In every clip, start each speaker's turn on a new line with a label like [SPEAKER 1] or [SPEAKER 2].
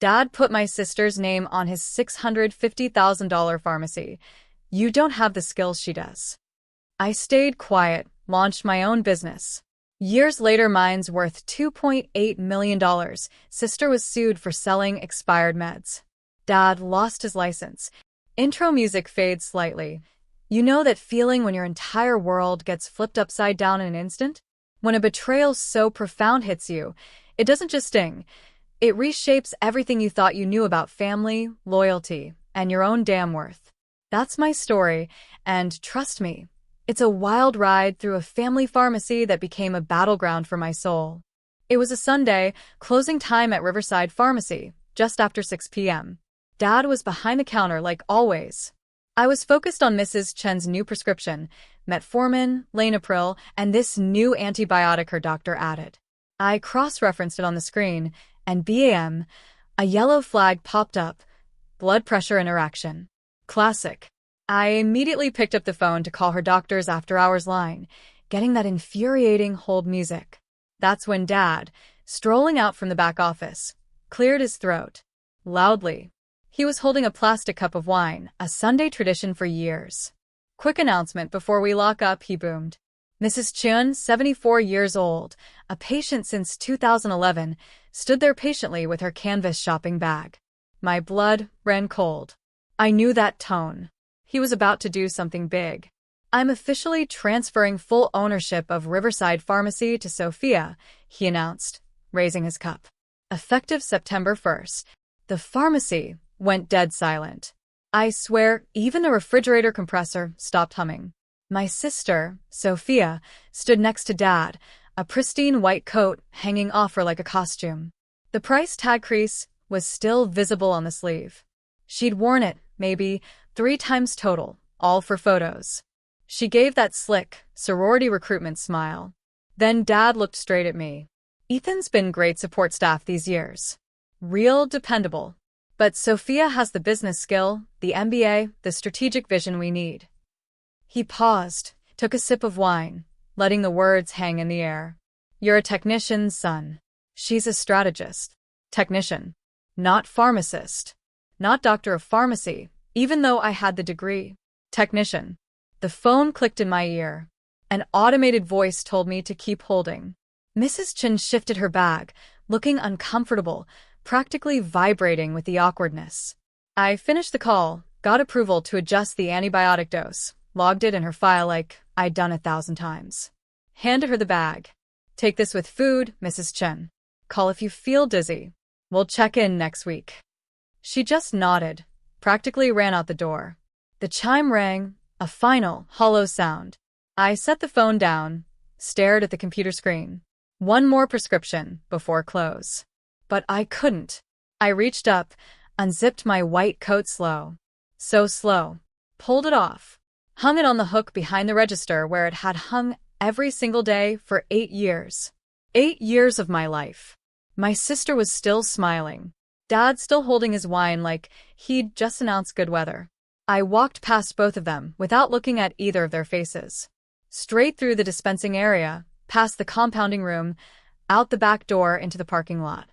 [SPEAKER 1] Dad put my sister's name on his $650,000 pharmacy. You don't have the skills she does. I stayed quiet, launched my own business. Years later, mine's worth $2.8 million. Sister was sued for selling expired meds. Dad lost his license. Intro music fades slightly. You know that feeling when your entire world gets flipped upside down in an instant? When a betrayal so profound hits you, it doesn't just sting. It reshapes everything you thought you knew about family, loyalty, and your own damn worth. That's my story, and trust me, it's a wild ride through a family pharmacy that became a battleground for my soul. It was a Sunday, closing time at Riverside Pharmacy, just after 6 p.m. Dad was behind the counter like always. I was focused on Mrs. Chen's new prescription, metformin, Lanapril, and this new antibiotic her doctor added. I cross-referenced it on the screen, and bam, a yellow flag popped up. Blood pressure interaction. Classic. I immediately picked up the phone to call her doctor's after-hours line, getting that infuriating hold music. That's when Dad, strolling out from the back office, cleared his throat. Loudly. He was holding a plastic cup of wine, a Sunday tradition for years. Quick announcement before we lock up, he boomed. Mrs. Chen, 74 years old, a patient since 2011, stood there patiently with her canvas shopping bag. My blood ran cold. I knew that tone. He was about to do something big. I'm officially transferring full ownership of Riverside Pharmacy to Sophia, he announced, raising his cup. Effective September 1st. The pharmacy went dead silent. I swear, even the refrigerator compressor stopped humming. My sister, Sophia, stood next to Dad, a pristine white coat hanging off her like a costume. The price tag crease was still visible on the sleeve. She'd worn it, maybe, 3 times total, all for photos. She gave that slick, sorority recruitment smile. Then Dad looked straight at me. Ethan's been great support staff these years. Real dependable. But Sophia has the business skill, the MBA, the strategic vision we need. He paused, took a sip of wine, letting the words hang in the air. You're a technician's son. She's a strategist. Technician. Not pharmacist. Not doctor of pharmacy, even though I had the degree. Technician. The phone clicked in my ear. An automated voice told me to keep holding. Mrs. Chen shifted her bag, looking uncomfortable, practically vibrating with the awkwardness. I finished the call, got approval to adjust the antibiotic dose, logged it in her file like I'd done 1,000 times. Handed her the bag. Take this with food, Mrs. Chen. Call if you feel dizzy. We'll check in next week. She just nodded, practically ran out the door. The chime rang, a final, hollow sound. I set the phone down, stared at the computer screen. One more prescription before close. But I couldn't. I reached up, unzipped my white coat so slow, pulled it off, hung it on the hook behind the register where it had hung every single day for 8 years. 8 years of my life. My sister was still smiling. Dad still holding his wine like he'd just announced good weather. I walked past both of them without looking at either of their faces. Straight through the dispensing area, past the compounding room, out the back door into the parking lot.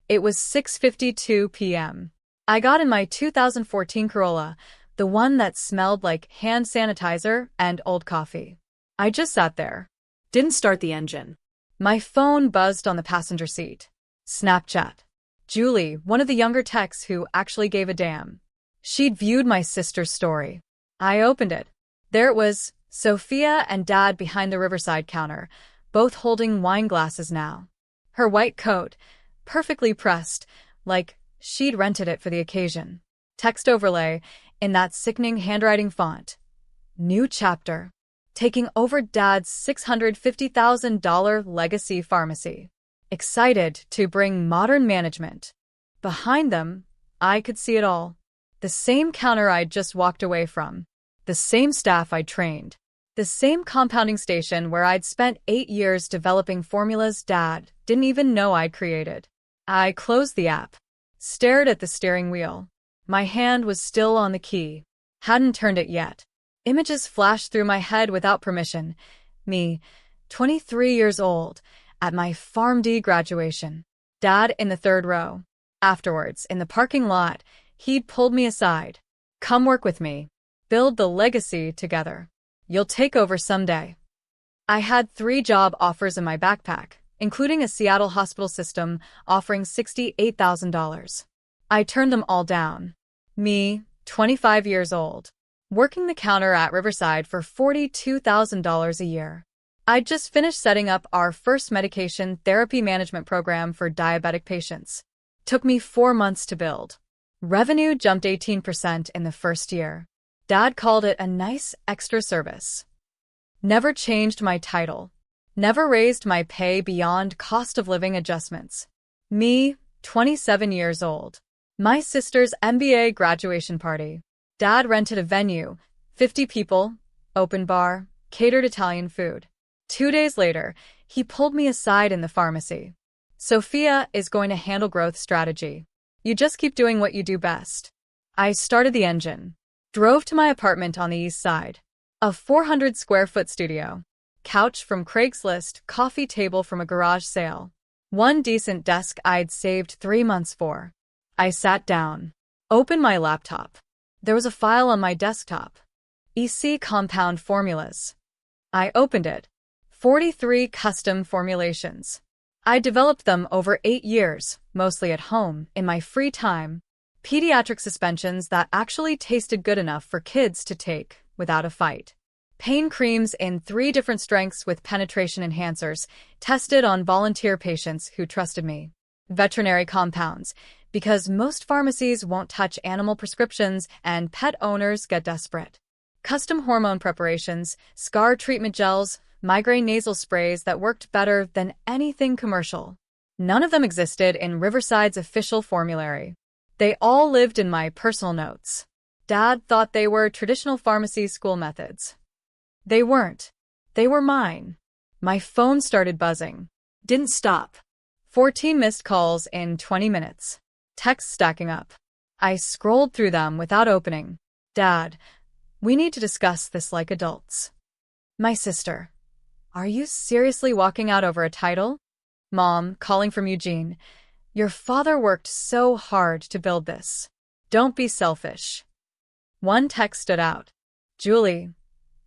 [SPEAKER 1] It was 6:52 p.m. I got in my 2014 Corolla, the one that smelled like hand sanitizer and old coffee. I just sat there. Didn't start the engine. My phone buzzed on the passenger seat. Snapchat. Julie, one of the younger techs who actually gave a damn. She'd viewed my sister's story. I opened it. There it was, Sophia and Dad behind the Riverside counter, both holding wine glasses now. Her white coat, perfectly pressed, like she'd rented it for the occasion. Text overlay, in that sickening handwriting font. New chapter. Taking over Dad's $650,000 legacy pharmacy. Excited to bring modern management. Behind them, I could see it all. The same counter I'd just walked away from. The same staff I'd trained. The same compounding station where I'd spent 8 years developing formulas Dad didn't even know I'd created. I closed the app. Stared at the steering wheel. My hand was still on the key. Hadn't turned it yet. Images flashed through my head without permission. Me, 23 years old, at my PharmD graduation. Dad in the 3rd row. Afterwards, in the parking lot, he'd pulled me aside. Come work with me. Build the legacy together. You'll take over someday. I had 3 job offers in my backpack, including a Seattle hospital system offering $68,000. I turned them all down. Me, 25 years old, working the counter at Riverside for $42,000 a year. I'd just finished setting up our first medication therapy management program for diabetic patients. Took me 4 months to build. Revenue jumped 18% in the first year. Dad called it a nice extra service. Never changed my title. Never raised my pay beyond cost of living adjustments. Me, 27 years old. My sister's MBA graduation party. Dad rented a venue, 50 people, open bar, catered Italian food. 2 days later, he pulled me aside in the pharmacy. Sophia is going to handle growth strategy. You just keep doing what you do best. I started the engine. Drove to my apartment on the east side. A 400-square-foot studio. Couch from Craigslist, coffee table from a garage sale. One decent desk I'd saved 3 months for. I sat down. Opened my laptop. There was a file on my desktop. EC compound formulas. I opened it. 43 custom formulations. I developed them over 8 years, mostly at home, in my free time. Pediatric suspensions that actually tasted good enough for kids to take without a fight. Pain creams in 3 different strengths with penetration enhancers, tested on volunteer patients who trusted me. Veterinary compounds, because most pharmacies won't touch animal prescriptions and pet owners get desperate. Custom hormone preparations, scar treatment gels, migraine nasal sprays that worked better than anything commercial. None of them existed in Riverside's official formulary. They all lived in my personal notes. Dad thought they were traditional pharmacy school methods. They weren't. They were mine. My phone started buzzing. Didn't stop. 14 missed calls in 20 minutes. Texts stacking up. I scrolled through them without opening. Dad, we need to discuss this like adults. My sister. Are you seriously walking out over a title? Mom, calling from Eugene. Your father worked so hard to build this. Don't be selfish. One text stood out. Julie,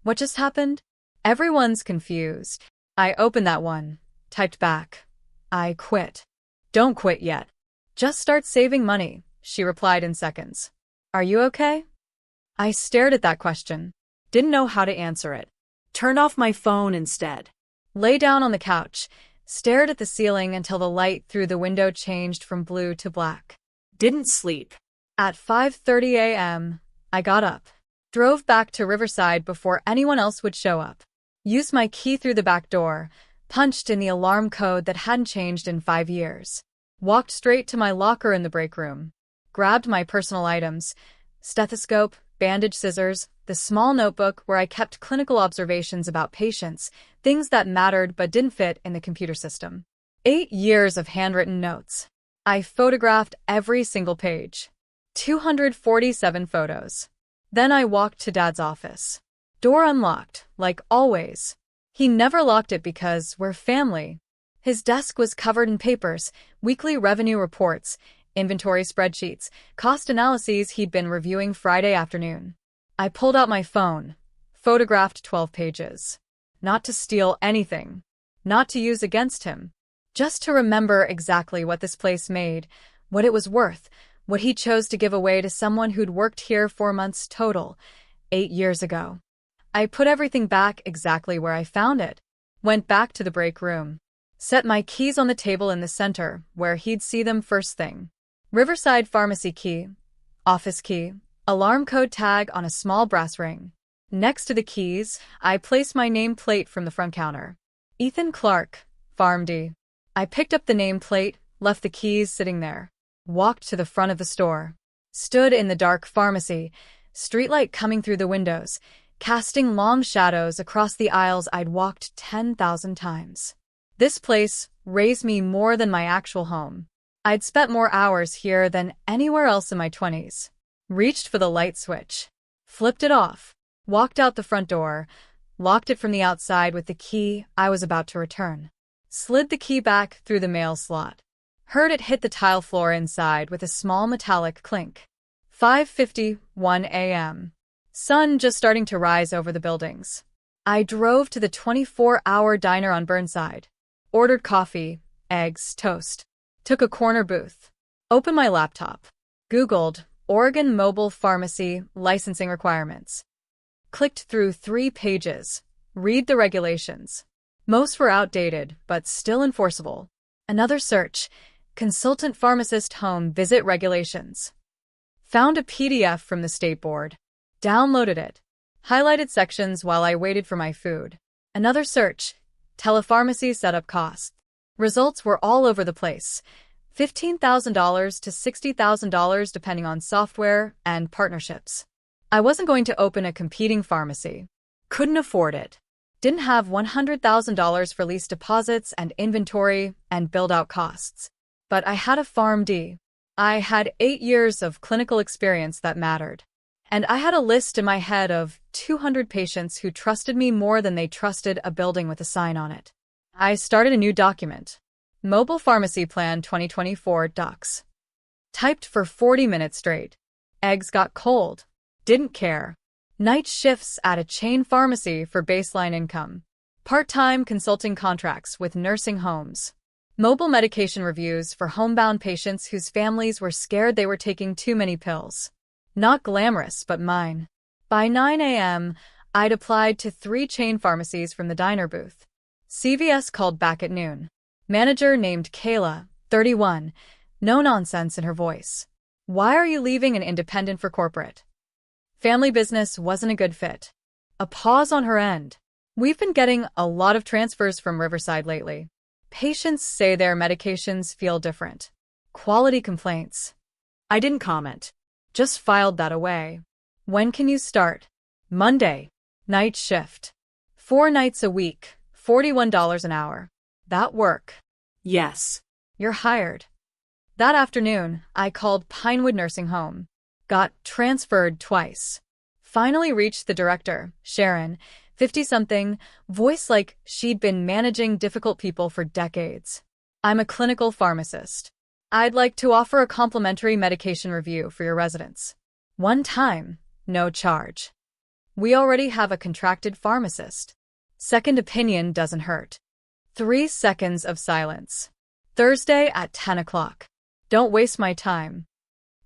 [SPEAKER 1] what just happened? Everyone's confused. I opened that one. Typed back. I quit. Don't quit yet. Just start saving money, she replied in seconds. Are you okay? I stared at that question. Didn't know how to answer it. Turned off my phone instead. Lay down on the couch. Stared at the ceiling until the light through the window changed from blue to black. Didn't sleep. At 5:30 a.m., I got up. Drove back to Riverside before anyone else would show up. Used my key through the back door. Punched in the alarm code that hadn't changed in 5 years. Walked straight to my locker in the break room. Grabbed my personal items. Stethoscope, bandage scissors, the small notebook where I kept clinical observations about patients, things that mattered but didn't fit in the computer system. 8 years of handwritten notes. I photographed every single page. 247 photos. Then I walked to Dad's office. Door unlocked, like always. He never locked it because we're family. His desk was covered in papers, weekly revenue reports, inventory spreadsheets, cost analyses he'd been reviewing Friday afternoon. I pulled out my phone, photographed 12 pages. Not to steal anything, not to use against him, just to remember exactly what this place made, what it was worth, what he chose to give away to someone who'd worked here 4 months total, 8 years ago. I put everything back exactly where I found it, went back to the break room, set my keys on the table in the center where he'd see them first thing. Riverside pharmacy key, office key, alarm code tag on a small brass ring. Next to the keys, I placed my nameplate from the front counter. Ethan Clark, PharmD. I picked up the nameplate, left the keys sitting there, walked to the front of the store, stood in the dark pharmacy, streetlight coming through the windows, casting long shadows across the aisles I'd walked 10,000 times. This place raised me more than my actual home. I'd spent more hours here than anywhere else in my 20s. Reached for the light switch, flipped it off, walked out the front door, locked it from the outside with the key I was about to return. Slid the key back through the mail slot. Heard it hit the tile floor inside with a small metallic clink. 5:51 a.m. Sun just starting to rise over the buildings. I drove to the 24-hour diner on Burnside. Ordered coffee, eggs, toast. Took a corner booth. Opened my laptop. Googled Oregon Mobile Pharmacy licensing requirements. Clicked through 3 pages. Read the regulations. Most were outdated, but still enforceable. Another search. Consultant pharmacist home visit regulations. Found a PDF from the state board. Downloaded it. Highlighted sections while I waited for my food. Another search. Telepharmacy setup costs. Results were all over the place. $15,000 to $60,000 depending on software and partnerships. I wasn't going to open a competing pharmacy. Couldn't afford it. Didn't have $100,000 for lease deposits and inventory and build-out costs. But I had a PharmD. I had 8 years of clinical experience that mattered. And I had a list in my head of 200 patients who trusted me more than they trusted a building with a sign on it. I started a new document. Mobile Pharmacy Plan 2024 Docs. Typed for 40 minutes straight. Eggs got cold. Didn't care. Night shifts at a chain pharmacy for baseline income. Part-time consulting contracts with nursing homes. Mobile medication reviews for homebound patients whose families were scared they were taking too many pills. Not glamorous, but mine. By 9 a.m., I'd applied to 3 chain pharmacies from the diner booth. CVS called back at noon. Manager named Kayla, 31, no nonsense in her voice. Why are you leaving an independent for corporate? Family business wasn't a good fit. A pause on her end. We've been getting a lot of transfers from Riverside lately. Patients say their medications feel different. Quality complaints. I didn't comment. Just filed that away. When can you start? Monday. Night shift. 4 nights a week, $41 an hour. That work? Yes. You're hired. That afternoon, I called Pinewood Nursing Home. Got transferred twice. Finally reached the director, Sharon, 50-something, voice like she'd been managing difficult people for decades. I'm a clinical pharmacist. I'd like to offer a complimentary medication review for your residents. One time, no charge. We already have a contracted pharmacist. Second opinion doesn't hurt. 3 seconds of silence. Thursday at 10 o'clock. Don't waste my time.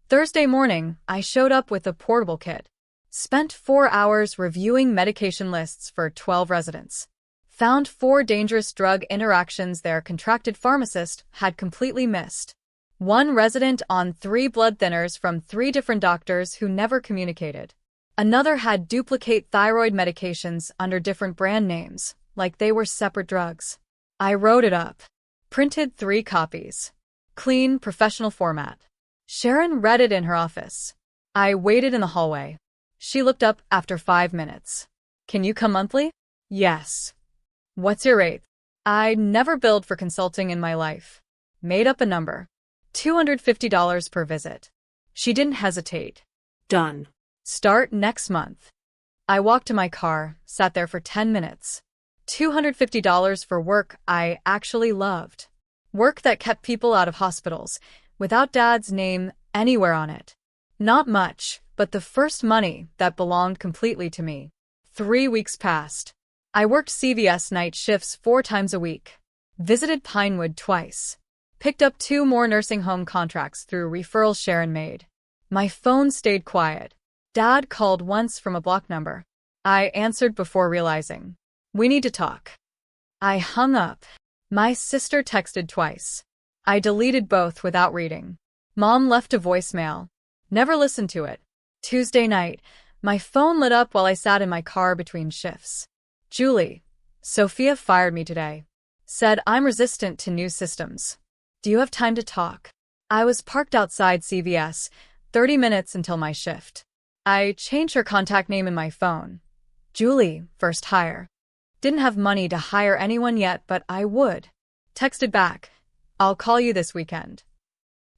[SPEAKER 1] Thursday morning, I showed up with a portable kit. Spent 4 hours reviewing medication lists for 12 residents. Found 4 dangerous drug interactions their contracted pharmacist had completely missed. 1 resident on 3 blood thinners from 3 different doctors who never communicated. Another had duplicate thyroid medications under different brand names, like they were separate drugs. I wrote it up. Printed 3 copies. Clean, professional format. Sharon read it in her office. I waited in the hallway. She looked up after 5 minutes. Can you come monthly? Yes. What's your rate? I never billed for consulting in my life. Made up a number. $250 per visit. She didn't hesitate. Done. Start next month. I walked to my car, sat there for 10 minutes. $250 for work I actually loved. Work that kept people out of hospitals, without Dad's name anywhere on it. Not much, but the first money that belonged completely to me. 3 weeks passed. I worked CVS night shifts 4 times a week. Visited Pinewood twice. Picked up 2 more nursing home contracts through referrals Sharon made. My phone stayed quiet. Dad called once from a block number. I answered before realizing. We need to talk. I hung up. My sister texted twice. I deleted both without reading. Mom left a voicemail. Never listened to it. Tuesday night, my phone lit up while I sat in my car between shifts. Julie, Sophia fired me today. Said I'm resistant to new systems. Do you have time to talk? I was parked outside CVS, 30 minutes until my shift. I changed her contact name in my phone. Julie, first hire. Didn't have money to hire anyone yet, but I would. Texted back. I'll call you this weekend.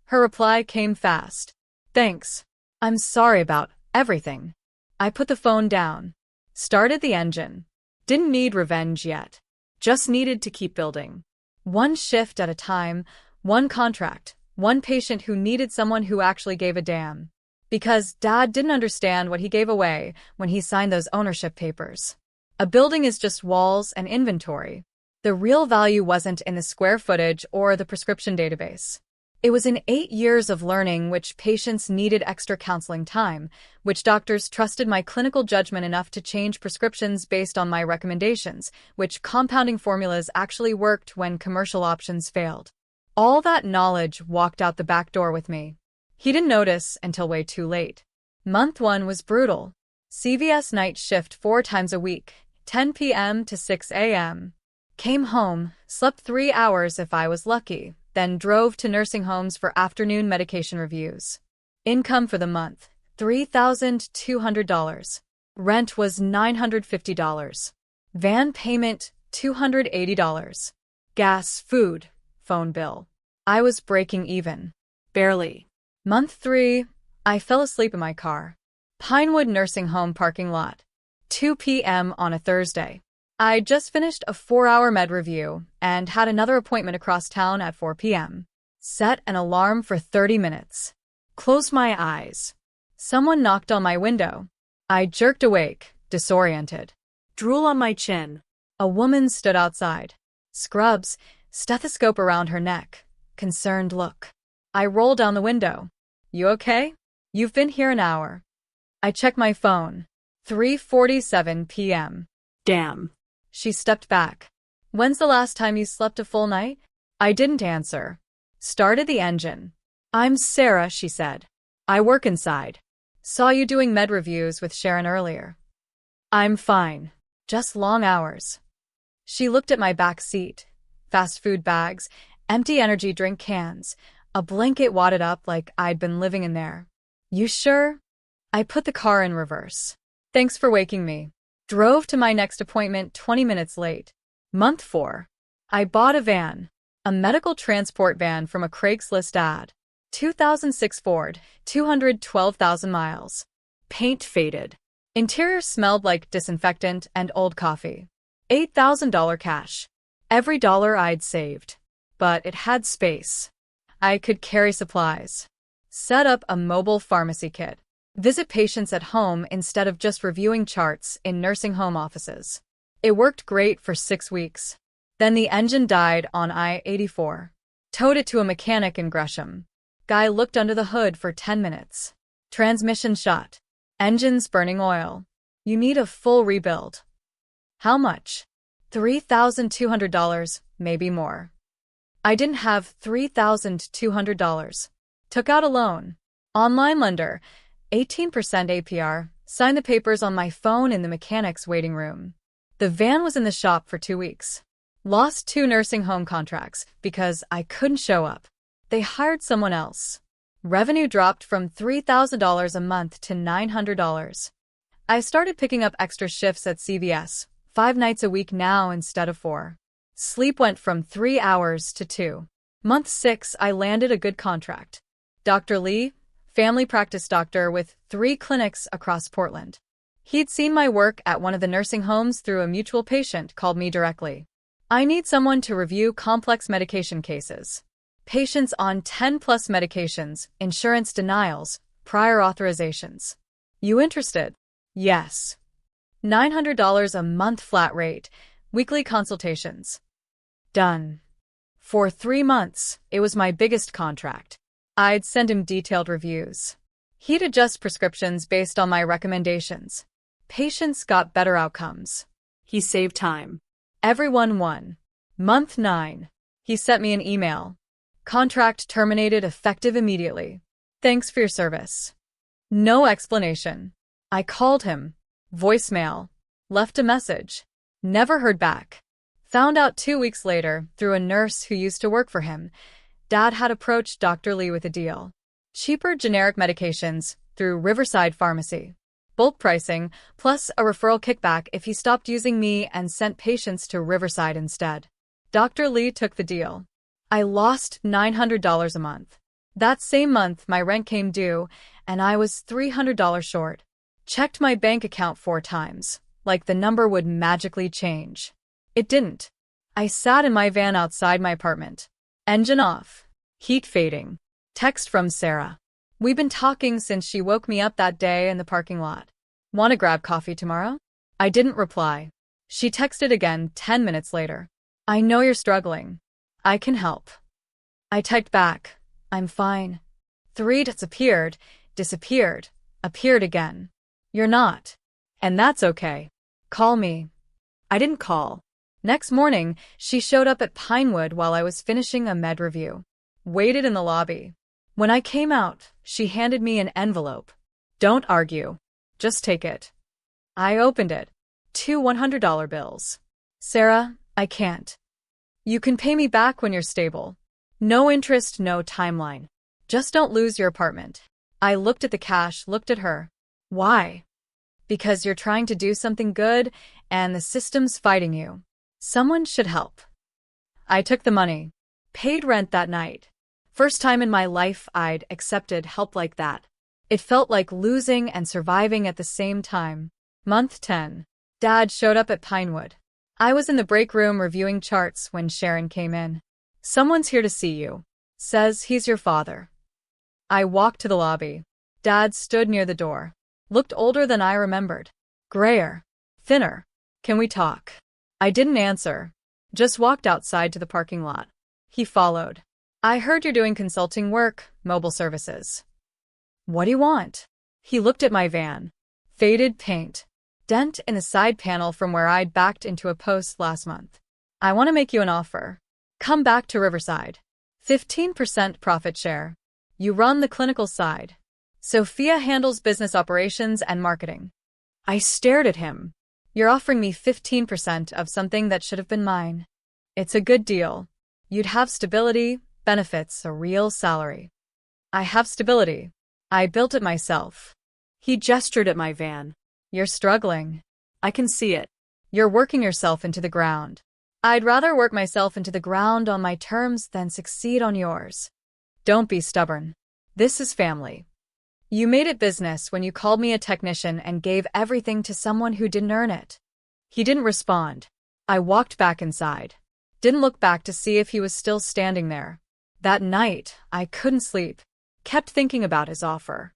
[SPEAKER 1] Her reply came fast. Thanks. I'm sorry about everything. I put the phone down. Started the engine. Didn't need revenge yet. Just needed to keep building. 1 shift at a time, One contract, one patient who needed someone who actually gave a damn. Because Dad didn't understand what he gave away when he signed those ownership papers. A building is just walls and inventory. The real value wasn't in the square footage or the prescription database. It was in 8 years of learning which patients needed extra counseling time, which doctors trusted my clinical judgment enough to change prescriptions based on my recommendations, which compounding formulas actually worked when commercial options failed. All that knowledge walked out the back door with me. He didn't notice until way too late. Month 1 was brutal. CVS night shift 4 times a week, 10 p.m. to 6 a.m. Came home, slept 3 hours if I was lucky, then drove to nursing homes for afternoon medication reviews. Income for the month, $3,200. Rent was $950. Van payment, $280. Gas, food, phone bill. I was breaking even. Barely. Month 3, I fell asleep in my car. Pinewood Nursing Home parking lot. 2 p.m. on a Thursday. I just finished a 4-hour med review and had another appointment across town at 4 p.m. Set an alarm for 30 minutes. Closed my eyes. Someone knocked on my window. I jerked awake, disoriented.
[SPEAKER 2] Drool on my chin.
[SPEAKER 1] A woman stood outside. Scrubs, stethoscope around her neck. Concerned look. I rolled down the window. You okay? You've been here an hour. I checked my phone. 3:47 p.m.
[SPEAKER 2] Damn.
[SPEAKER 1] She stepped back. When's the last time you slept a full night? I didn't answer. Started the engine. I'm Sarah, she said. I work inside. Saw you doing med reviews with Sharon earlier. I'm fine. Just long hours. She looked at my back seat. Fast food bags, empty energy drink cans, a blanket wadded up like I'd been living in there. You sure? I put the car in reverse. Thanks for waking me. Drove to my next appointment 20 minutes late. Month 4. I bought a van. A medical transport van from a Craigslist ad. 2006 Ford, 212,000 miles. Paint faded. Interior smelled like disinfectant and old coffee. $8,000 cash. Every dollar I'd saved. But it had space. I could carry supplies. Set up a mobile pharmacy kit. Visit patients at home instead of just reviewing charts in nursing home offices. It worked great for 6 weeks. Then the engine died on I-84. Towed it to a mechanic in Gresham. Guy looked under the hood for 10 minutes. Transmission shot. Engine's burning oil. You need a full rebuild. How much? $3,200, maybe more. I didn't have $3,200. Took out a loan. Online lender. 18% APR, signed the papers on my phone in the mechanic's waiting room. The van was in the shop for 2 weeks. Lost 2 nursing home contracts because I couldn't show up. They hired someone else. Revenue dropped from $3,000 a month to $900. I started picking up extra shifts at CVS, 5 nights a week now instead of 4. Sleep went from 3 hours to 2. Month 6, I landed a good contract. Dr. Lee, family practice doctor with 3 clinics across Portland. He'd seen my work at one of the nursing homes through a mutual patient, called me directly. I need someone to review complex medication cases. Patients on 10-plus medications, insurance denials, prior authorizations. You interested? Yes. $900 a month flat rate, weekly consultations. Done. For 3 months, it was my biggest contract. I'd send him detailed reviews. He'd adjust prescriptions based on my recommendations. Patients got better outcomes.
[SPEAKER 2] He saved time.
[SPEAKER 1] Everyone won. Month 9. He sent me an email. Contract terminated effective immediately. Thanks for your service. No explanation. I called him. Voicemail. Left a message. Never heard back. Found out 2 weeks later through a nurse who used to work for him. Dad had approached Dr. Lee with a deal. Cheaper generic medications through Riverside Pharmacy. Bulk pricing, plus a referral kickback if he stopped using me and sent patients to Riverside instead. Dr. Lee took the deal. I lost $900 a month. That same month, my rent came due, and I was $300 short. Checked my bank account 4 times, like the number would magically change. It didn't. I sat in my van outside my apartment. Engine off, Heat fading. Text from Sarah. We've been talking since she woke me up that day in the parking lot. Want to grab coffee tomorrow? I didn't reply. She texted again 10 minutes later. I know you're struggling. I can help. I typed back. I'm fine. 3 disappeared, appeared again. You're not. And that's okay. Call me. I didn't call. Next morning, she showed up at Pinewood while I was finishing a med review. Waited in the lobby. When I came out, she handed me an envelope. Don't argue. Just take it. I opened it. 2 $100 bills. Sarah, I can't. You can pay me back when you're stable. No interest, no timeline. Just don't lose your apartment. I looked at the cash, looked at her. Why? Because you're trying to do something good and the system's fighting you. Someone should help. I took the money. Paid rent that night. First time in my life I'd accepted help like that. It felt like losing and surviving at the same time. Month 10. Dad showed up at Pinewood. I was in the break room reviewing charts when Sharon came in. Someone's here to see you. Says he's your father. I walked to the lobby. Dad stood near the door. Looked older than I remembered. Grayer. Thinner. Can we talk? I didn't answer. Just walked outside to the parking lot. He followed. I heard you're doing consulting work, mobile services. What do you want? He looked at my van. Faded paint. Dent in the side panel from where I'd backed into a post last month. I want to make you an offer. Come back to Riverside. 15% profit share. You run the clinical side. Sophia handles business operations and marketing. I stared at him. You're offering me 15% of something that should have been mine. It's a good deal. You'd have stability, benefits, a real salary. I have stability. I built it myself.
[SPEAKER 2] He gestured at my van.
[SPEAKER 1] You're struggling.
[SPEAKER 2] I can see it.
[SPEAKER 1] You're working yourself into the ground. I'd rather work myself into the ground on my terms than succeed on yours. Don't be stubborn. This is family. You made it business when you called me a technician and gave everything to someone who didn't earn it. He didn't respond. I walked back inside. Didn't look back to see if he was still standing there. That night, I couldn't sleep. Kept thinking about his offer.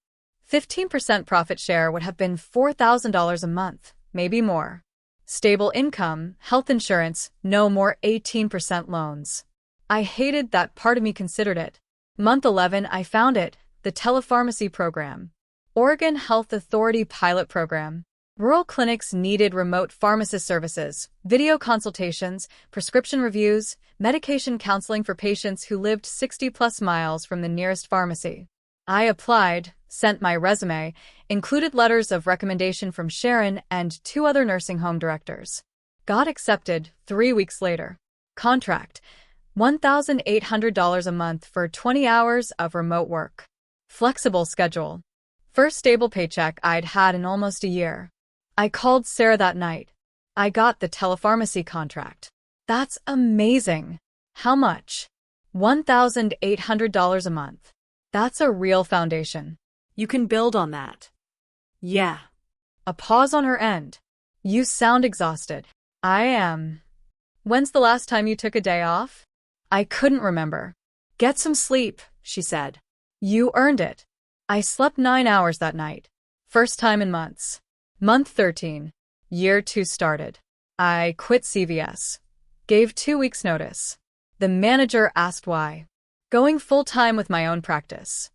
[SPEAKER 1] 15% profit share would have been $4,000 a month, maybe more. Stable income, health insurance, no more 18% loans. I hated that part of me considered it. Month 11, I found it. The telepharmacy program. Oregon Health Authority pilot program. Rural clinics needed remote pharmacist services, video consultations, prescription reviews, medication counseling for patients who lived 60+ miles from the nearest pharmacy. I applied, sent my resume, included letters of recommendation from Sharon and 2 other nursing home directors. Got accepted 3 weeks later. Contract. $1,800 a month for 20 hours of remote work. Flexible schedule. First stable paycheck I'd had in almost a year. I called Sarah that night. I got the telepharmacy contract. That's amazing. How much? $1,800 a month. That's a real foundation.
[SPEAKER 2] You can build on that. Yeah.
[SPEAKER 1] A pause on her end. You sound exhausted. I am. When's the last time you took a day off? I couldn't remember. Get some sleep, she said. You earned it. I slept 9 hours that night. First time in months. Month 13. Year 2 started. I quit CVS. Gave 2 weeks notice. The manager asked why. Going full-time with my own practice.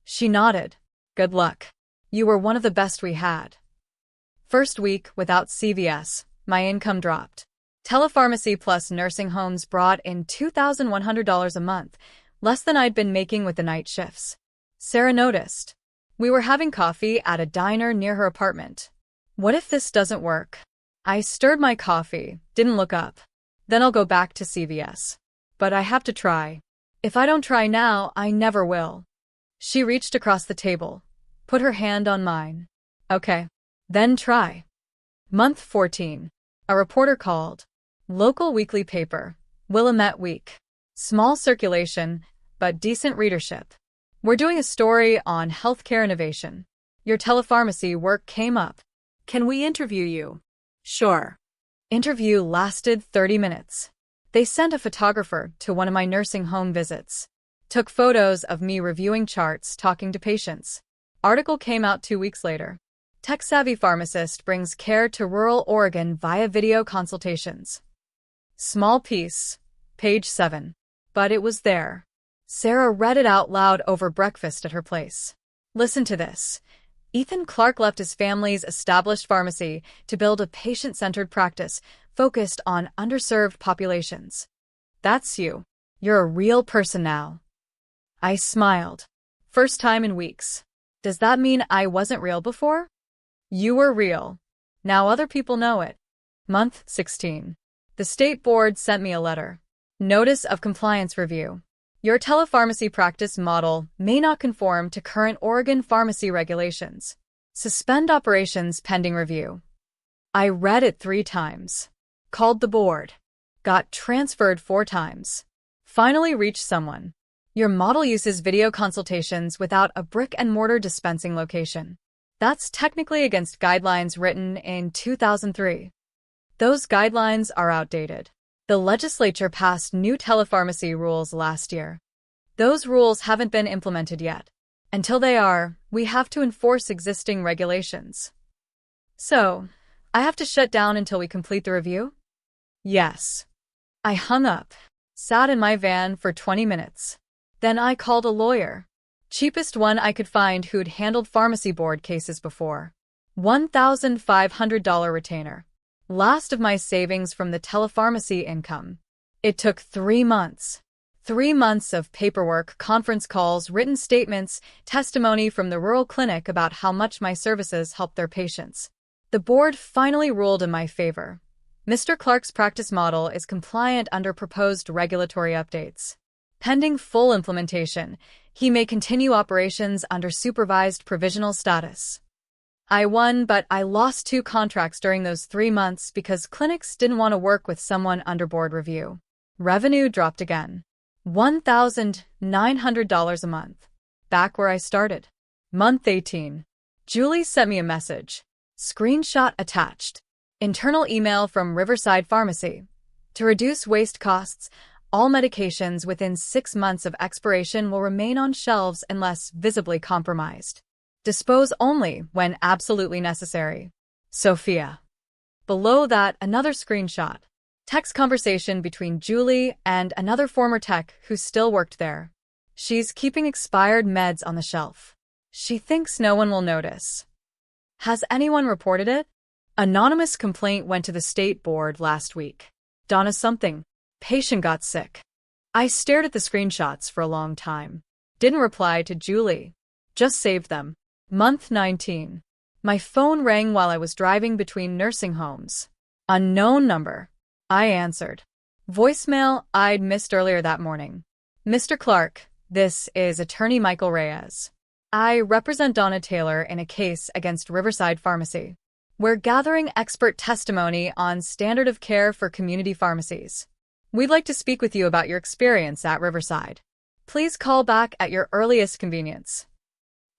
[SPEAKER 1] She nodded. Good luck. You were one of the best we had. First week without CVS, my income dropped. Telepharmacy plus nursing homes brought in $2,100 a month, less than I'd been making with the night shifts. Sarah noticed. We were having coffee at a diner near her apartment. What if this doesn't work? I stirred my coffee, didn't look up. Then I'll go back to CVS. But I have to try. If I don't try now, I never will. She reached across the table, put her hand on mine. Okay. Then try. Month 14. A reporter called. Local weekly paper. Willamette Week. Small circulation, but decent readership. We're doing a story on healthcare innovation. Your telepharmacy work came up.
[SPEAKER 2] Can we interview you? Sure.
[SPEAKER 1] Interview lasted 30 minutes. They sent a photographer to one of my nursing home visits. Took photos of me reviewing charts, talking to patients. Article came out 2 weeks later. Tech-savvy pharmacist brings care to rural Oregon via video consultations. Small piece, page 7. But it was there. Sarah read it out loud over breakfast at her place. Listen to this. Ethan Clark left his family's established pharmacy to build a patient-centered practice focused on underserved populations. That's you. You're a real person now. I smiled. First time in weeks. Does that mean I wasn't real before? You were real. Now other people know it. Month 16. The state board sent me a letter. Notice of compliance review. Your telepharmacy practice model may not conform to current Oregon pharmacy regulations. Suspend operations pending review. I read it 3 times. Called the board. Got transferred 4 times. Finally reached someone. Your model uses video consultations without a brick-and-mortar dispensing location. That's technically against guidelines written in 2003. Those guidelines are outdated. The legislature passed new telepharmacy rules last year. Those rules haven't been implemented yet. Until they are, we have to enforce existing regulations. So, I have to shut down until we complete the review? Yes. I hung up, sat in my van for 20 minutes. Then I called a lawyer. Cheapest one I could find who'd handled pharmacy board cases before. $1,500 retainer. Last of my savings from the telepharmacy income. It took 3 months. 3 months of paperwork, conference calls, written statements, testimony from the rural clinic about how much my services helped their patients. The board finally ruled in my favor. Mr. Clark's practice model is compliant under proposed regulatory updates. Pending full implementation, he may continue operations under supervised provisional status. I won, but I lost 2 contracts during those 3 months because clinics didn't want to work with someone under board review. Revenue dropped again. $1,900 a month. Back where I started. Month 18. Julie sent me a message. Screenshot attached. Internal email from Riverside Pharmacy. To reduce waste costs, all medications within 6 months of expiration will remain on shelves unless visibly compromised. Dispose only when absolutely necessary. Sophia. Below that, another screenshot. Text conversation between Julie and another former tech who still worked there. She's keeping expired meds on the shelf. She thinks no one will notice. Has anyone reported it? Anonymous complaint went to the state board last week. Donna something. Patient got sick. I stared at the screenshots for a long time. Didn't reply to Julie. Just saved them. Month 19. My phone rang while I was driving between nursing homes. Unknown number. I answered. Voicemail I'd missed earlier that morning. Mr. Clark, this is Attorney Michael Reyes. I represent Donna Taylor in a case against Riverside Pharmacy. We're gathering expert testimony on standard of care for community pharmacies. We'd like to speak with you about your experience at Riverside. Please call back at your earliest convenience.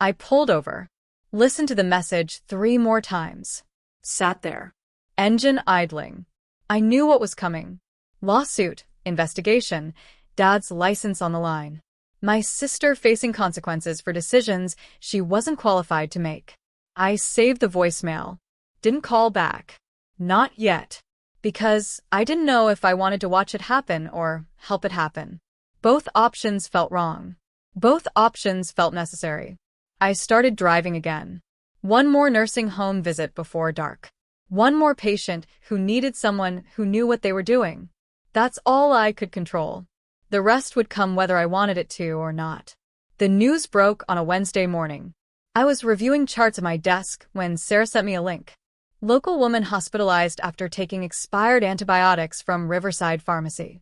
[SPEAKER 1] I pulled over, listened to the message 3 more times. Sat there. Engine idling. I knew what was coming. Lawsuit, investigation, Dad's license on the line. My sister facing consequences for decisions she wasn't qualified to make. I saved the voicemail. Didn't call back. Not yet. Because I didn't know if I wanted to watch it happen or help it happen. Both options felt wrong. Both options felt necessary. I started driving again. 1 more nursing home visit before dark. 1 more patient who needed someone who knew what they were doing. That's all I could control. The rest would come whether I wanted it to or not. The news broke on a Wednesday morning. I was reviewing charts at my desk when Sarah sent me a link. Local woman hospitalized after taking expired antibiotics from Riverside Pharmacy.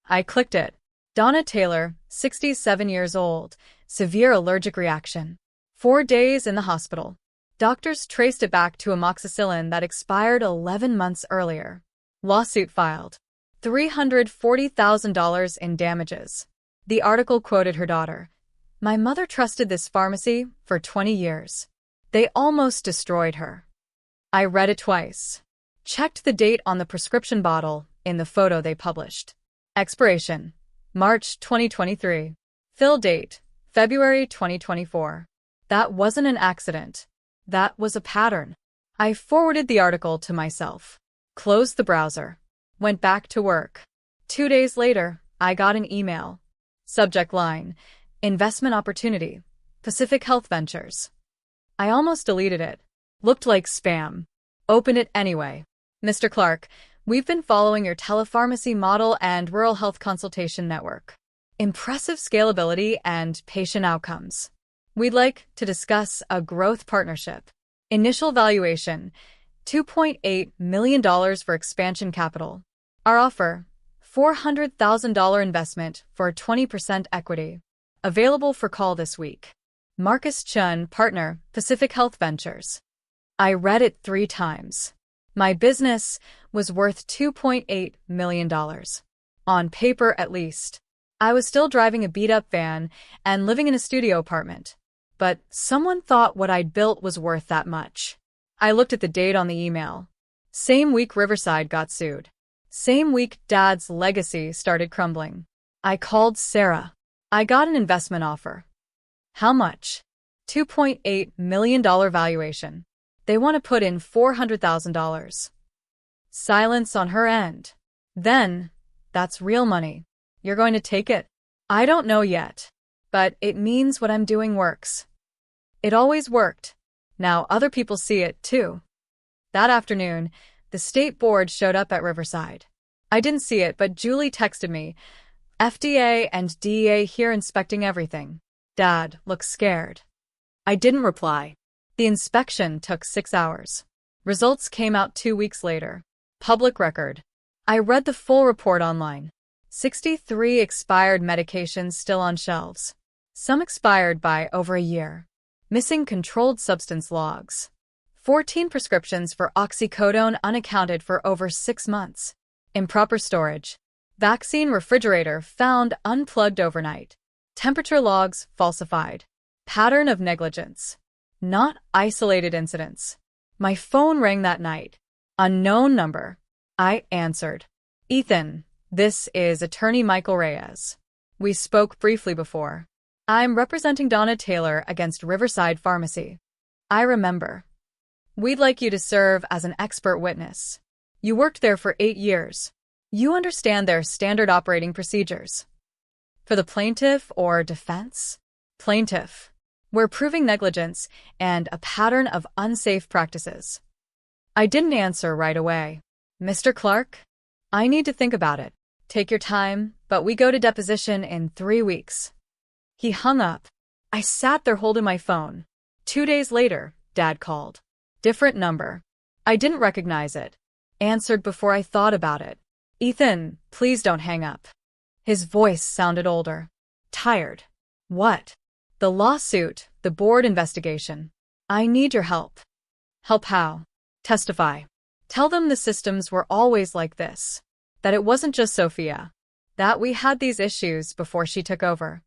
[SPEAKER 1] I clicked it. Donna Taylor, 67 years old, severe allergic reaction. 4 days in the hospital. Doctors traced it back to amoxicillin that expired 11 months earlier. Lawsuit filed. $340,000 in damages. The article quoted her daughter. My mother trusted this pharmacy for 20 years. They almost destroyed her. I read it twice. Checked the date on the prescription bottle in the photo they published. Expiration. March 2023. Fill date, February 2024. That wasn't an accident. That was a pattern. I forwarded the article to myself, closed the browser, went back to work. 2 days later, I got an email. Subject line, investment opportunity, Pacific Health Ventures. I almost deleted it. Looked like spam. Opened it anyway. Mr. Clark, we've been following your telepharmacy model and rural health consultation network. Impressive scalability and patient outcomes. We'd like to discuss a growth partnership. Initial valuation, $2.8 million for expansion capital. Our offer, $400,000 investment for 20% equity. Available for call this week. Marcus Chun, partner, Pacific Health Ventures. I read it 3 times. My business was worth $2.8 million. On paper, at least. I was still driving a beat-up van and living in a studio apartment. But someone thought what I'd built was worth that much. I looked at the date on the email. Same week Riverside got sued. Same week Dad's legacy started crumbling. I called Sarah. I got an investment offer. How much? $2.8 million valuation. They want to put in $400,000. Silence on her end. Then, that's real money. You're going to take it? I don't know yet. But it means what I'm doing works. It always worked. Now other people see it, too. That afternoon, the state board showed up at Riverside. I didn't see it, but Julie texted me. FDA and DEA here inspecting everything. Dad looks scared. I didn't reply. The inspection took 6 hours. Results came out 2 weeks later. Public record. I read the full report online. 63 expired medications still on shelves. Some expired by over a year. Missing controlled substance logs. 14 prescriptions for oxycodone unaccounted for over 6 months. Improper storage. Vaccine refrigerator found unplugged overnight. Temperature logs falsified. Pattern of negligence. Not isolated incidents. My phone rang that night. Unknown number. I answered. Ethan, this is attorney Michael Reyes. We spoke briefly before. I'm representing Donna Taylor against Riverside Pharmacy. I remember. We'd like you to serve as an expert witness. You worked there for 8 years. You understand their standard operating procedures. For the plaintiff or defense? Plaintiff. We're proving negligence and a pattern of unsafe practices. I didn't answer right away. Mr. Clark? I need to think about it. Take your time, but we go to deposition in 3 weeks. He hung up. I sat there holding my phone. 2 days later, Dad called. Different number. I didn't recognize it. Answered before I thought about it. Ethan, please don't hang up. His voice sounded older. Tired. What? The lawsuit, the board investigation. I need your help. Help how? Testify. Tell them the systems were always like this. That it wasn't just Sophia. That we had these issues before she took over.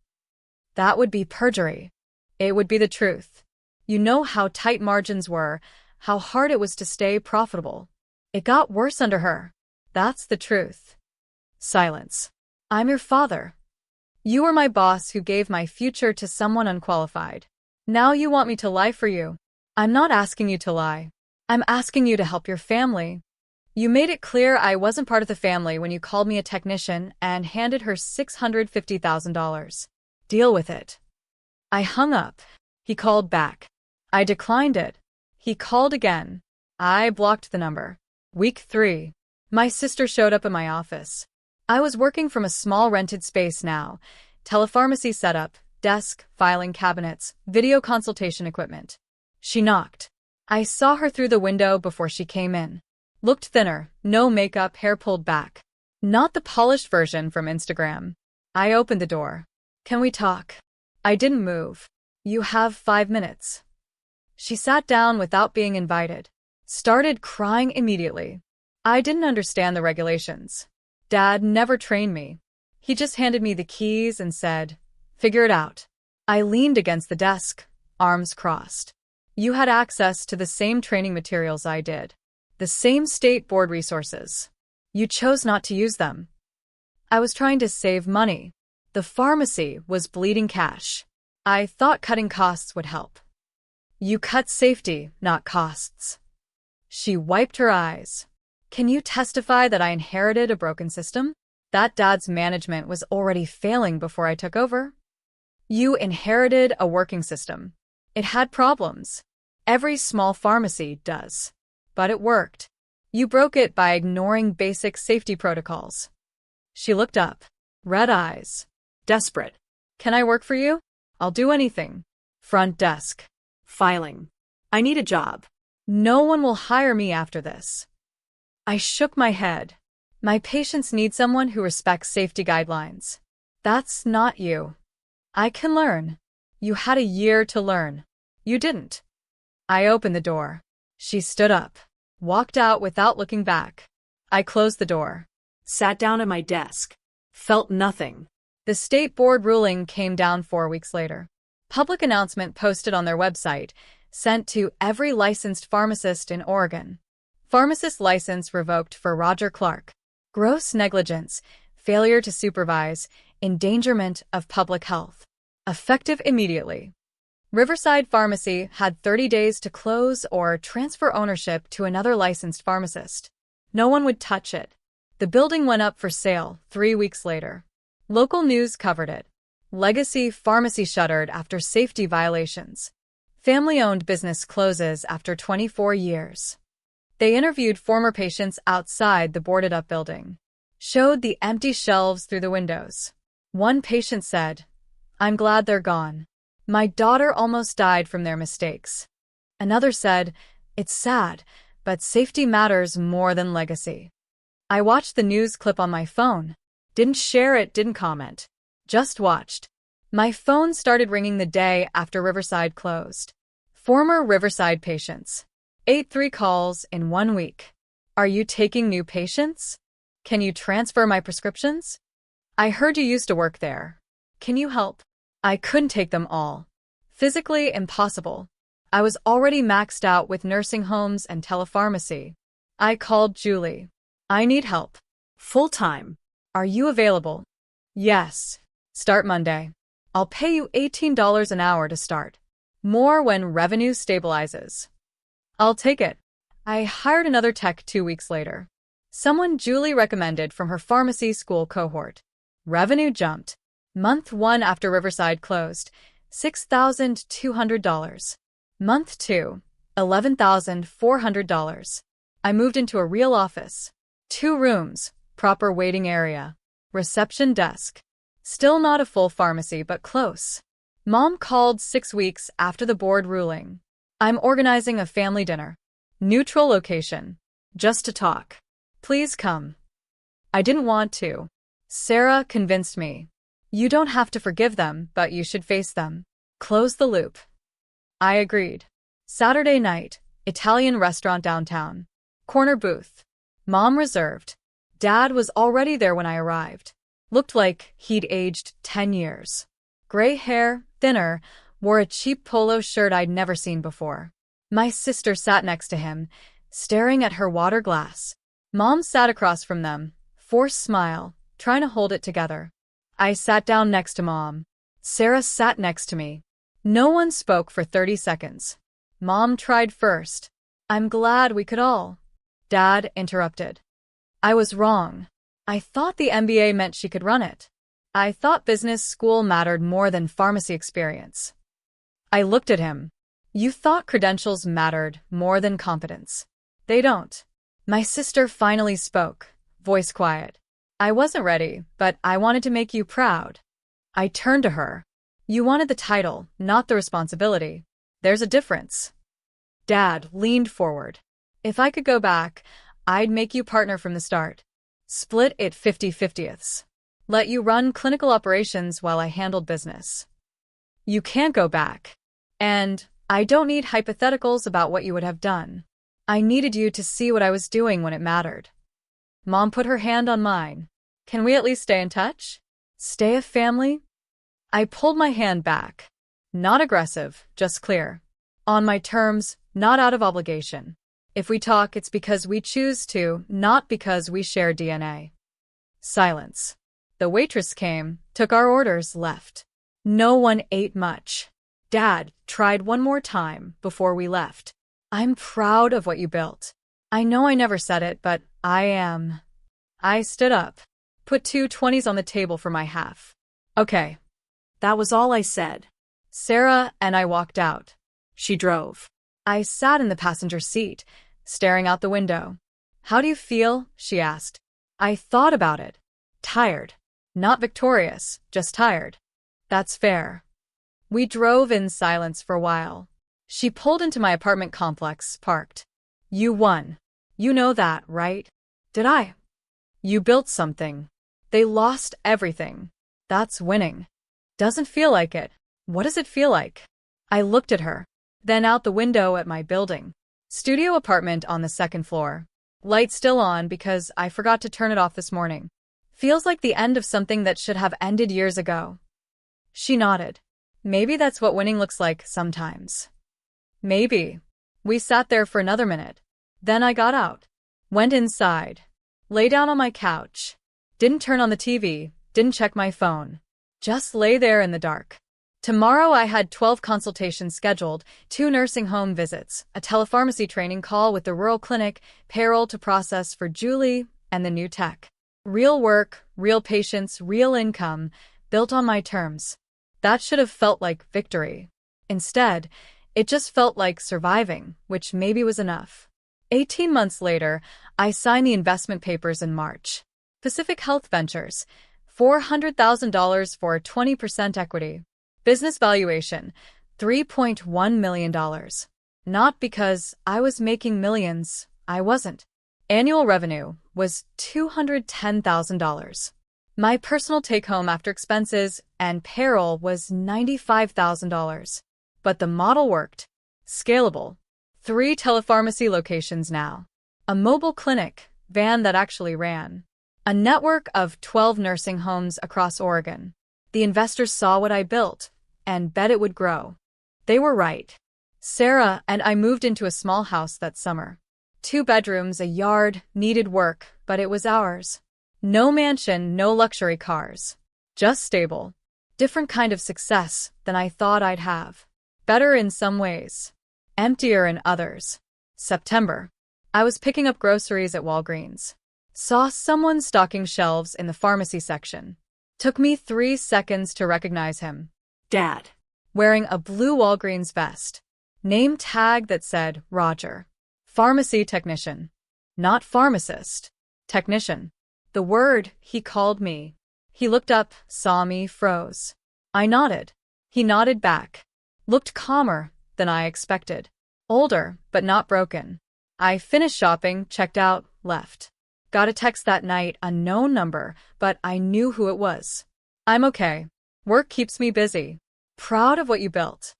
[SPEAKER 1] That would be perjury. It would be the truth. You know how tight margins were, how hard it was to stay profitable. It got worse under her. That's the truth. Silence. I'm your father. You were my boss who gave my future to someone unqualified. Now you want me to lie for you. I'm not asking you to lie. I'm asking you to help your family. You made it clear I wasn't part of the family when you called me a technician and handed her $650,000. Deal with it. I hung up. He called back. I declined it. He called again. I blocked the number. Week 3. My sister showed up at my office. I was working from a small rented space now. Telepharmacy setup, desk, filing cabinets, video consultation equipment. She knocked. I saw her through the window before she came in. Looked thinner, no makeup, hair pulled back. Not the polished version from Instagram. I opened the door. Can we talk? I didn't move. You have 5 minutes. She sat down without being invited. Started crying immediately. I didn't understand the regulations. Dad never trained me. He just handed me the keys and said, "Figure it out." I leaned against the desk, arms crossed. You had access to the same training materials I did. The same state board resources. You chose not to use them. I was trying to save money. The pharmacy was bleeding cash. I thought cutting costs would help. You cut safety, not costs. She wiped her eyes. Can you testify that I inherited a broken system? That Dad's management was already failing before I took over? You inherited a working system. It had problems. Every small pharmacy does. But it worked. You broke it by ignoring basic safety protocols. She looked up. Red eyes.
[SPEAKER 2] Desperate.
[SPEAKER 1] Can I work for you? I'll do anything. Front desk.
[SPEAKER 2] Filing. I need a job.
[SPEAKER 1] No one will hire me after this. I shook my head. My patients need someone who respects safety guidelines. That's not you. I can learn. You had a year to learn. You didn't. I opened the door. She stood up, walked out without looking back. I closed the door.
[SPEAKER 2] Sat down at my desk. Felt nothing.
[SPEAKER 1] The state board ruling came down 4 weeks later. Public announcement posted on their website, sent to every licensed pharmacist in Oregon. Pharmacist license revoked for Roger Clark. Gross negligence, failure to supervise, endangerment of public health. Effective immediately. Riverside Pharmacy had 30 days to close or transfer ownership to another licensed pharmacist. No one would touch it. The building went up for sale 3 weeks later. Local news covered it. Legacy Pharmacy shuttered after safety violations. Family-owned business closes after 24 years. They interviewed former patients outside the boarded-up building. Showed the empty shelves through the windows. One patient said, "I'm glad they're gone. My daughter almost died from their mistakes." Another said, "It's sad, but safety matters more than legacy." I watched the news clip on my phone. Didn't share it, didn't comment. Just watched. My phone started ringing the day after Riverside closed. Former Riverside patients. 83 calls in 1 week. Are you taking new patients? Can you transfer my prescriptions? I heard you used to work there. Can you help? I couldn't take them all. Physically impossible. I was already maxed out with nursing homes and telepharmacy. I called Julie. I need help.
[SPEAKER 2] Full-time.
[SPEAKER 1] Are you available? Yes. Start Monday. I'll pay you $18 an hour to start. More when revenue stabilizes. I'll take it. I hired another tech 2 weeks later. Someone Julie recommended from her pharmacy school cohort. Revenue jumped. Month 1 after Riverside closed, $6,200. Month 2, $11,400. I moved into a real office. 2 rooms, proper waiting area, reception desk. Still not a full pharmacy, but close. Mom called 6 weeks after the board ruling. I'm organizing a family dinner. Neutral location. Just to talk. Please come. I didn't want to. Sarah convinced me. You don't have to forgive them, but you should face them. Close the loop. I agreed. Saturday night, Italian restaurant downtown. Corner booth. Mom reserved. Dad was already there when I arrived. Looked like he'd aged 10 years. Gray hair, thinner, wore a cheap polo shirt I'd never seen before. My sister sat next to him, staring at her water glass. Mom sat across from them, forced smile, trying to hold it together. I sat down next to Mom. Sarah sat next to me. No one spoke for 30 seconds. Mom tried first. I'm glad we could all. Dad interrupted. I was wrong. I thought the MBA meant she could run it. I thought business school mattered more than pharmacy experience. I looked at him. You thought credentials mattered more than competence. They don't. My sister finally spoke, voice quiet. I wasn't ready, but I wanted to make you proud. I turned to her. You wanted the title, not the responsibility. There's a difference. Dad leaned forward. If I could go back, I'd make you partner from the start. Split it 50-50ths. Let you run clinical operations while I handled business. You can't go back. And I don't need hypotheticals about what you would have done. I needed you to see what I was doing when it mattered. Mom put her hand on mine. Can we at least stay in touch? Stay a family? I pulled my hand back. Not aggressive, just clear. On my terms, not out of obligation. If we talk, it's because we choose to, not because we share DNA. Silence. The waitress came, took our orders, left. No one ate much. Dad tried one more time before we left. I'm proud of what you built. I know I never said it, but I am. I stood up, put 2 20s on the table for my half. Okay.
[SPEAKER 2] That was all I said.
[SPEAKER 1] Sarah and I walked out.
[SPEAKER 2] She drove.
[SPEAKER 1] I sat in the passenger seat, staring out the window. How do you feel? She asked. I thought about it. Tired. Not victorious, just tired. That's fair. We drove in silence for a while. She pulled into my apartment complex, parked. You won. You know that, right? Did I? You built something. They lost everything. That's winning. Doesn't feel like it. What does it feel like? I looked at her, then out the window at my building. Studio apartment on the 2nd floor. Light still on because I forgot to turn it off this morning. Feels like the end of something that should have ended years ago. She nodded. Maybe that's what winning looks like sometimes. Maybe. We sat there for another minute. Then I got out. Went inside. Lay down on my couch. Didn't turn on the TV. Didn't check my phone. Just lay there in the dark. Tomorrow I had 12 consultations scheduled, 2 nursing home visits, a telepharmacy training call with the rural clinic, payroll to process for Julie, and the new tech. Real work, real patients, real income, built on my terms. That should have felt like victory. Instead, it just felt like surviving, which maybe was enough. 18 months later, I signed the investment papers in March. Pacific Health Ventures, $400,000 for 20% equity. Business valuation, $3.1 million. Not because I was making millions, I wasn't. Annual revenue was $210,000. My personal take-home after expenses and payroll was $95,000. But the model worked. Scalable. 3 telepharmacy locations now. A mobile clinic, van that actually ran. A network of 12 nursing homes across Oregon. The investors saw what I built and bet it would grow. They were right. Sarah and I moved into a small house that summer. 2 bedrooms, a yard, needed work, but it was ours. No mansion, no luxury cars. Just stable. Different kind of success than I thought I'd have. Better in some ways. Emptier in others. September. I was picking up groceries at Walgreens. Saw someone stocking shelves in the pharmacy section. Took me 3 seconds to recognize him.
[SPEAKER 2] Dad.
[SPEAKER 1] Wearing a blue Walgreens vest. Name tag that said Roger. Pharmacy technician. Not pharmacist. Technician. The word he called me. He looked up, saw me, froze. I nodded. He nodded back. Looked calmer than I expected. Older, but not broken. I finished shopping, checked out, left. Got a text that night, unknown number, but I knew who it was. I'm okay. Work keeps me busy. Proud of what you built.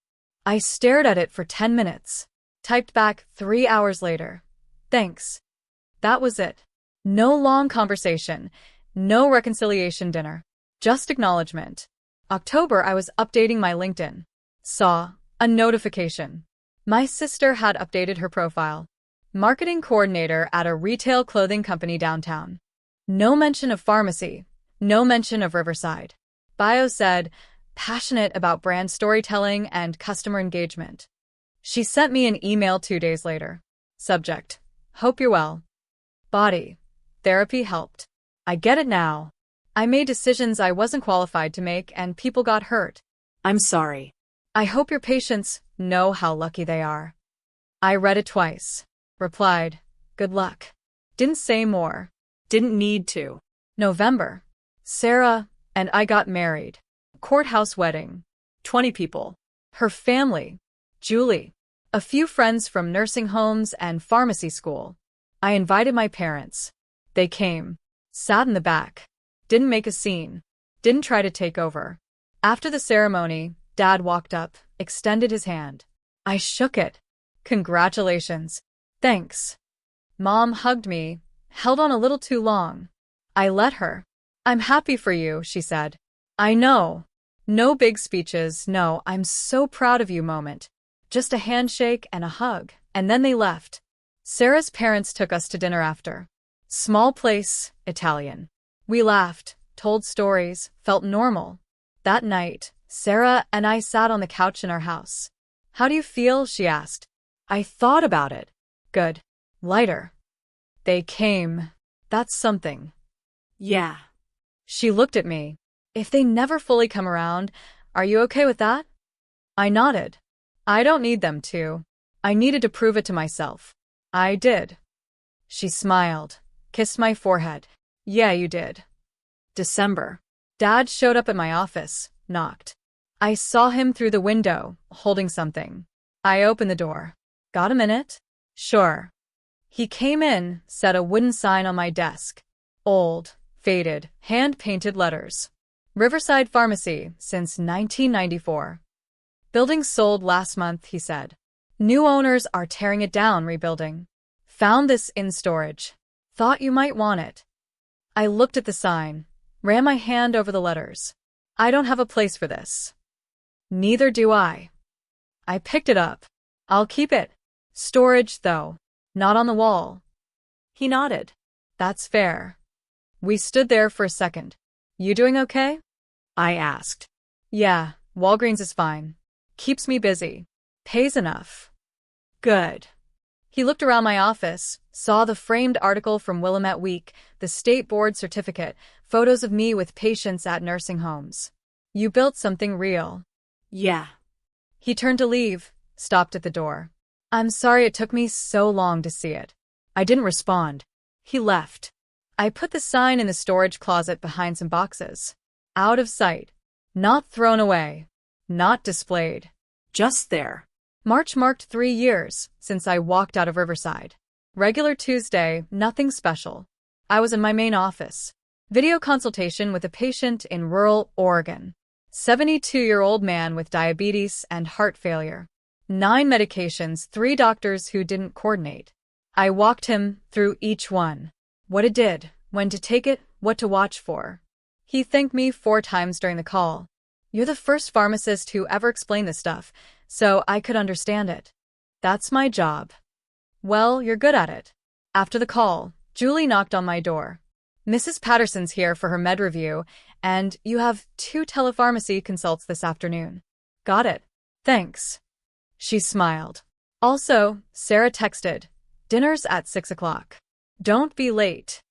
[SPEAKER 1] I stared at it for 10 minutes. Typed back 3 hours later. Thanks. That was it. No long conversation. No reconciliation dinner. Just acknowledgement. October, I was updating my LinkedIn. Saw a notification. My sister had updated her profile. Marketing coordinator at a retail clothing company downtown. No mention of pharmacy. No mention of Riverside. Bio said, passionate about brand storytelling and customer engagement. She sent me an email 2 days later. Subject: hope you're well. Body: therapy helped. I get it now. I made decisions I wasn't qualified to make and people got hurt.
[SPEAKER 2] I'm sorry.
[SPEAKER 1] I hope your patients know how lucky they are. I read it twice. Replied, good luck. Didn't say more.
[SPEAKER 2] Didn't need to.
[SPEAKER 1] November. Sarah and I got married. Courthouse wedding.
[SPEAKER 2] 20 people.
[SPEAKER 1] Her family. Julie. A few friends from nursing homes and pharmacy school. I invited my parents. They came. Sat in the back. Didn't make a scene. Didn't try to take over. After the ceremony, Dad walked up, extended his hand. I shook it. Congratulations. Thanks. Mom hugged me, held on a little too long. I let her. I'm happy for you, she said. I know. No big speeches, no I'm so proud of you moment. Just a handshake and a hug, and then they left. Sarah's parents took us to dinner after. Small place, Italian. We laughed, told stories, felt normal. That night, Sarah and I sat on the couch in our house. "How do you feel?" she asked. I thought about it. Good. Lighter. They came. That's something.
[SPEAKER 2] Yeah.
[SPEAKER 1] She looked at me. If they never fully come around, are you okay with that? I nodded. I don't need them to. I needed to prove it to myself. I did. She smiled, kissed my forehead. Yeah, you did. December. Dad showed up at my office, knocked. I saw him through the window, holding something. I opened the door. Got a minute? Sure. He came in, set a wooden sign on my desk. Old, faded, hand-painted letters. Riverside Pharmacy, since 1994. Building sold last month, he said. New owners are tearing it down, rebuilding. Found this in storage. Thought you might want it. I looked at the sign, ran my hand over the letters. I don't have a place for this. Neither do I. I picked it up. I'll keep it. Storage, though. Not on the wall. He nodded. That's fair. We stood there for a second. You doing okay? I asked. Yeah, Walgreens is fine. Keeps me busy. Pays enough. Good. He looked around my office, saw the framed article from Willamette Week, the state board certificate, photos of me with patients at nursing homes. You built something real.
[SPEAKER 2] Yeah.
[SPEAKER 1] He turned to leave, stopped at the door. I'm sorry it took me so long to see it. I didn't respond. He left. I put the sign in the storage closet behind some boxes. Out of sight. Not thrown away. Not displayed. Just there. March marked 3 years since I walked out of Riverside. Regular Tuesday, nothing special. I was in my main office. Video consultation with a patient in rural Oregon. 72-year-old man with diabetes and heart failure. 9 medications, 3 doctors who didn't coordinate. I walked him through each one. What it did, when to take it, what to watch for. He thanked me 4 times during the call. You're the first pharmacist who ever explained this stuff, so I could understand it. That's my job. Well, you're good at it. After the call, Julie knocked on my door. Mrs. Patterson's here for her med review, and you have 2 telepharmacy consults this afternoon. Got it. Thanks. She smiled. Also, Sarah texted, dinner's at 6 o'clock. Don't be late.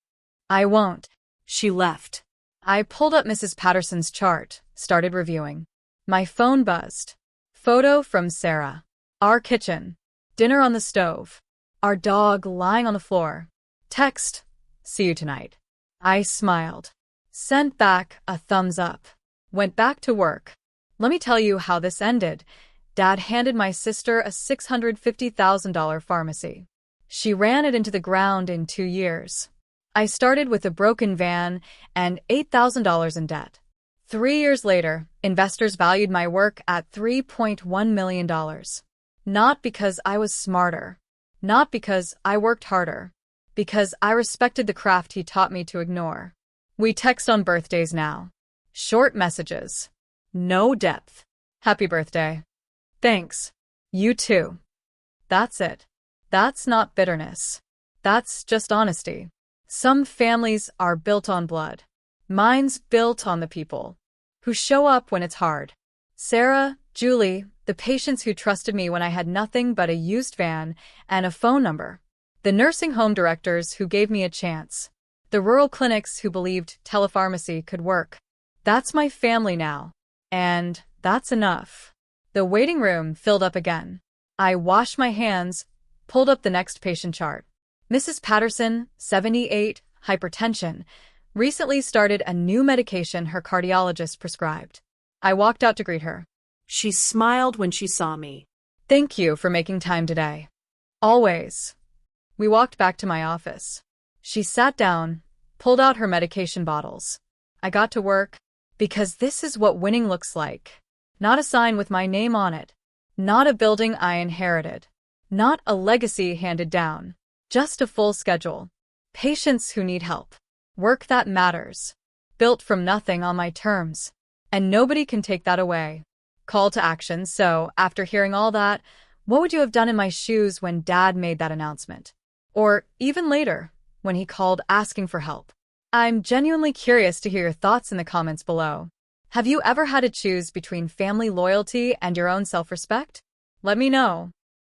[SPEAKER 1] I won't. She left. I pulled up Mrs. Patterson's chart, started reviewing. My phone buzzed. Photo from Sarah. Our kitchen. Dinner on the stove. Our dog lying on the floor. Text. See you tonight. I smiled. Sent back a thumbs up. Went back to work. Let me tell you how this ended. Dad handed my sister a $650,000 pharmacy. She ran it into the ground in 2 years. I started with a broken van and $8,000 in debt. 3 years later, investors valued my work at $3.1 million. Not because I was smarter. Not because I worked harder. Because I respected the craft he taught me to ignore. We text on birthdays now. Short messages. No depth. Happy birthday. Thanks. You too. That's it. That's not bitterness. That's just honesty. Some families are built on blood. Mine's built on the people who show up when it's hard. Sarah, Julie, the patients who trusted me when I had nothing but a used van and a phone number. The nursing home directors who gave me a chance. The rural clinics who believed telepharmacy could work. That's my family now. And that's enough. The waiting room filled up again. I washed my hands, pulled up the next patient chart. Mrs. Patterson, 78, hypertension, recently started a new medication her cardiologist prescribed. I walked out to greet her.
[SPEAKER 2] She smiled when she saw me.
[SPEAKER 1] Thank you for making time today. Always. We walked back to my office. She sat down, pulled out her medication bottles. I got to work, because this is what winning looks like. Not a sign with my name on it. Not a building I inherited. Not a legacy handed down. Just a full schedule. Patients who need help. Work that matters. Built from nothing on my terms. And nobody can take that away. Call to action. So, after hearing all that, what would you have done in my shoes when Dad made that announcement? Or even later, when he called asking for help? I'm genuinely curious to hear your thoughts in the comments below. Have you ever had to choose between family loyalty and your own self-respect? Let me know.